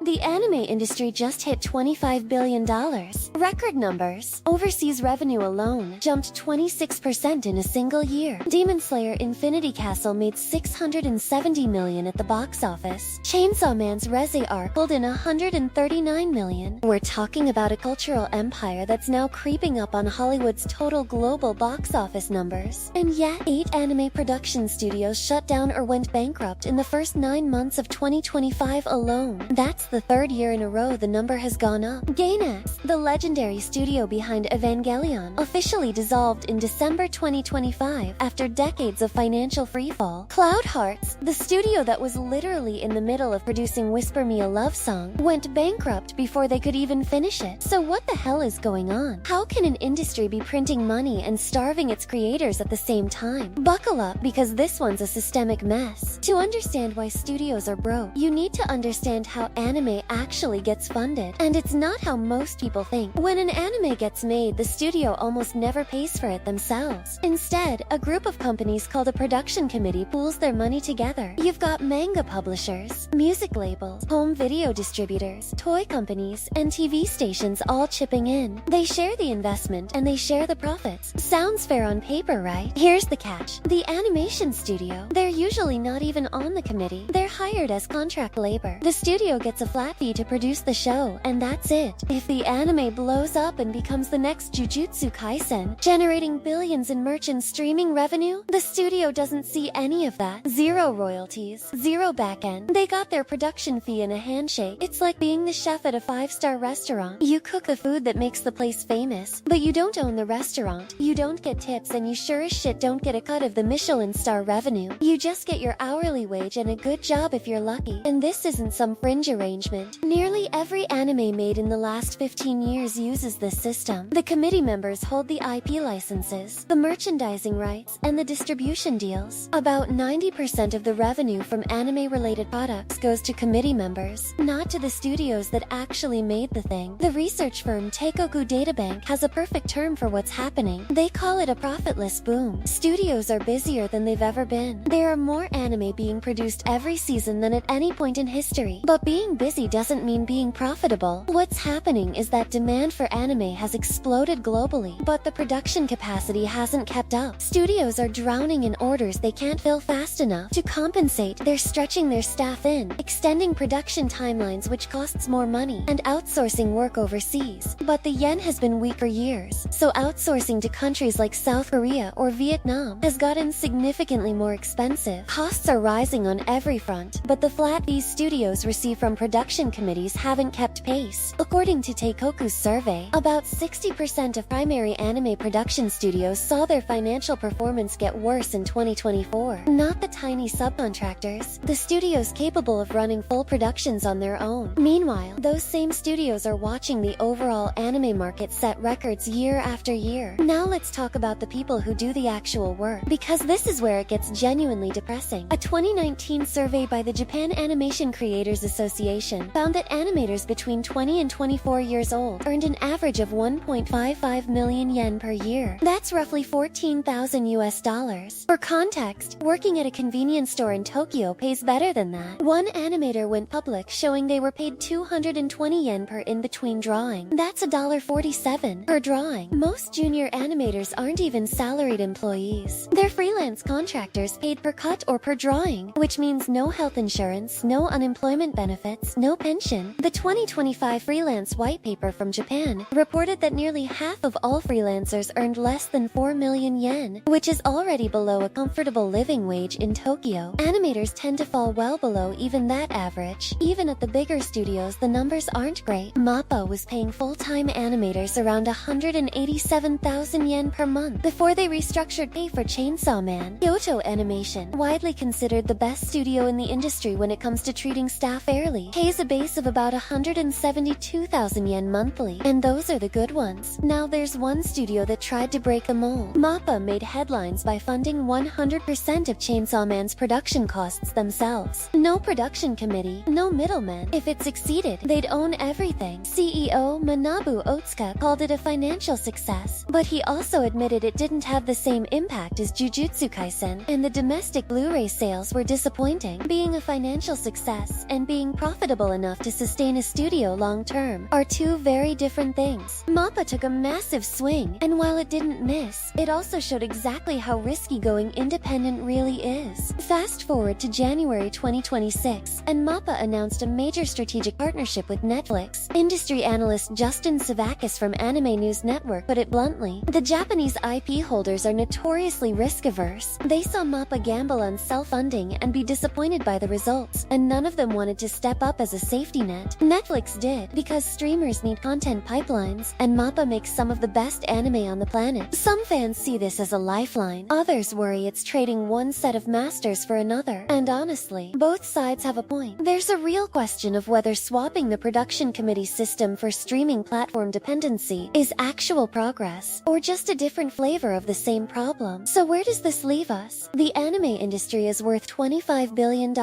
The anime industry just hit $25 billion. Record numbers. Overseas revenue alone jumped 26% in a single year. Demon Slayer Infinity Castle made $670 million at the box office. Chainsaw Man's Reze arc pulled in $139 million. We're talking about a cultural empire that's now creeping up on Hollywood's total global box office numbers. And yet, 8 anime production studios shut down or went bankrupt in the first 9 months of 2025 alone. That's the third year in a row the number has gone up. Gainax, the legendary studio behind Evangelion, officially dissolved in December 2025 after decades of financial freefall. Cloud Hearts, the studio that was literally in the middle of producing Whisper Me a Love Song, went bankrupt before they could even finish it. So what the hell is going on? How can an industry be printing money and starving its creators at the same time? Buckle up, because this one's a systemic mess. To understand why studios are broke, you need to understand how anime actually gets funded. And it's not how most people think. When an anime gets made, the studio almost never pays for it themselves. Instead, a group of companies called a production committee pools their money together. You've got manga publishers, music labels, home video distributors, toy companies, and TV stations all chipping in. They share the investment and they share the profits. Sounds fair on paper, right? Here's the catch. The animation studio, they're usually not even on the committee. They're hired as contract labor. The studio gets a flat fee to produce the show, and that's it. If the anime blows up and becomes the next Jujutsu Kaisen, generating billions in merch and streaming revenue, the studio doesn't see any of that. Zero royalties, zero backend. They got their production fee in a handshake. It's like being the chef at a 5-star restaurant. You cook the food that makes the place famous, but you don't own the restaurant. You don't get tips, and you sure as shit don't get a cut of the Michelin star revenue. You just get your hourly wage and a good job if you're lucky. And this isn't some fringe arrangement. Nearly every anime made in the last 15 years uses this system. The committee members hold the IP licenses, the merchandising rights, and the distribution deals. About 90% of the revenue from anime-related products goes to committee members, not to the studios that actually made the thing. The research firm Teikoku Databank has a perfect term for what's happening. They call it a profitless boom. Studios are busier than they've ever been. There are more anime being produced every season than at any point in history. But being busy doesn't mean being profitable. What's happening is that demand for anime has exploded globally, but the production capacity hasn't kept up. Studios are drowning in orders they can't fill fast enough. To compensate, they're stretching their staff in, extending production timelines, which costs more money, and outsourcing work overseas. But the yen has been weak for years, so outsourcing to countries like South Korea or Vietnam has gotten significantly more expensive. Costs are rising on every front, but the flat fees studios receive from production committees haven't kept pace. According to Teikoku's survey, about 60% of primary anime production studios saw their financial performance get worse in 2024. Not the tiny subcontractors, the studios capable of running full productions on their own. Meanwhile, those same studios are watching the overall anime market set records year after year. Now let's talk about the people who do the actual work, because this is where it gets genuinely depressing. A 2019 survey by the Japan Animation Creators Association found that animators between 20 and 24 years old earned an average of 1.55 million yen per year. That's roughly $14,000 US. For context, working at a convenience store in Tokyo pays better than that. One animator went public showing they were paid 220 yen per in-between drawing. That's $1.47 per drawing. Most junior animators aren't even salaried employees. They're freelance contractors paid per cut or per drawing, which means no health insurance, no unemployment benefits, no pension. The 2025 freelance white paper from Japan reported that nearly half of all freelancers earned less than 4 million yen, which is already below a comfortable living wage in Tokyo. Animators tend to fall well below even that average. Even at the bigger studios, the numbers aren't great. MAPPA was paying full-time animators around 187,000 yen per month before they restructured pay for Chainsaw Man. Kyoto Animation, widely considered the best studio in the industry when it comes to treating staff fairly, pays a base of about 172,000 yen monthly, and those are the good ones. Now there's one studio that tried to break the mold. MAPPA made headlines by funding 100% of Chainsaw Man's production costs themselves. No production committee, no middlemen. If it succeeded, they'd own everything. CEO Manabu Otsuka called it a financial success, but he also admitted it didn't have the same impact as Jujutsu Kaisen, and the domestic Blu-ray sales were disappointing. Being a financial success and being profitable profitable enough to sustain a studio long-term are two very different things. MAPPA took a massive swing, and while it didn't miss, it also showed exactly how risky going independent really is. Fast forward to January 2026, and MAPPA announced a major strategic partnership with Netflix. Industry analyst Justin Savakis from Anime News Network put it bluntly: the Japanese IP holders are notoriously risk-averse. They saw MAPPA gamble on self-funding and be disappointed by the results, and none of them wanted to step up as a safety net. Netflix did, because streamers need content pipelines, and MAPPA makes some of the best anime on the planet. Some fans see this as a lifeline, others worry it's trading one set of masters for another. And honestly, both sides have a point. There's a real question of whether swapping the production committee system for streaming platform dependency is actual progress, or just a different flavor of the same problem. So where does this leave us? The anime industry is worth $25 billion.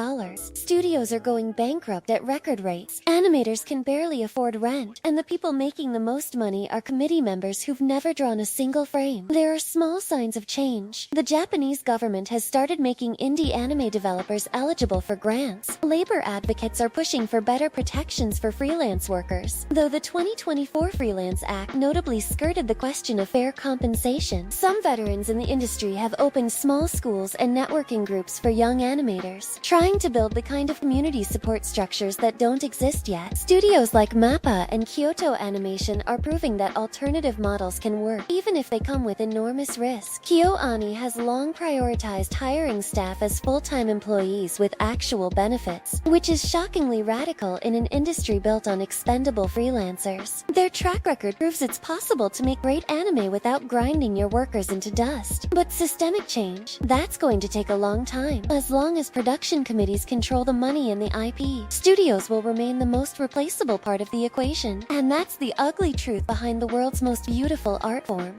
Studios are going bankrupt at record rates. Animators can barely afford rent, and the people making the most money are committee members who've never drawn a single frame. There are small signs of change. The Japanese government has started making indie anime developers eligible for grants. Labor advocates are pushing for better protections for freelance workers, though the 2024 Freelance Act notably skirted the question of fair compensation. Some veterans in the industry have opened small schools and networking groups for young animators, trying to build the kind of community support structures that don't exist yet. Studios like MAPPA and Kyoto Animation are proving that alternative models can work, even if they come with enormous risk. KyoAni has long prioritized hiring staff as full-time employees with actual benefits, which is shockingly radical in an industry built on expendable freelancers. Their track record proves it's possible to make great anime without grinding your workers into dust. But systemic change, that's going to take a long time. As long as production committees control the money and the IP, studios will remain the most replaceable part of the equation. And that's the ugly truth behind the world's most beautiful art form.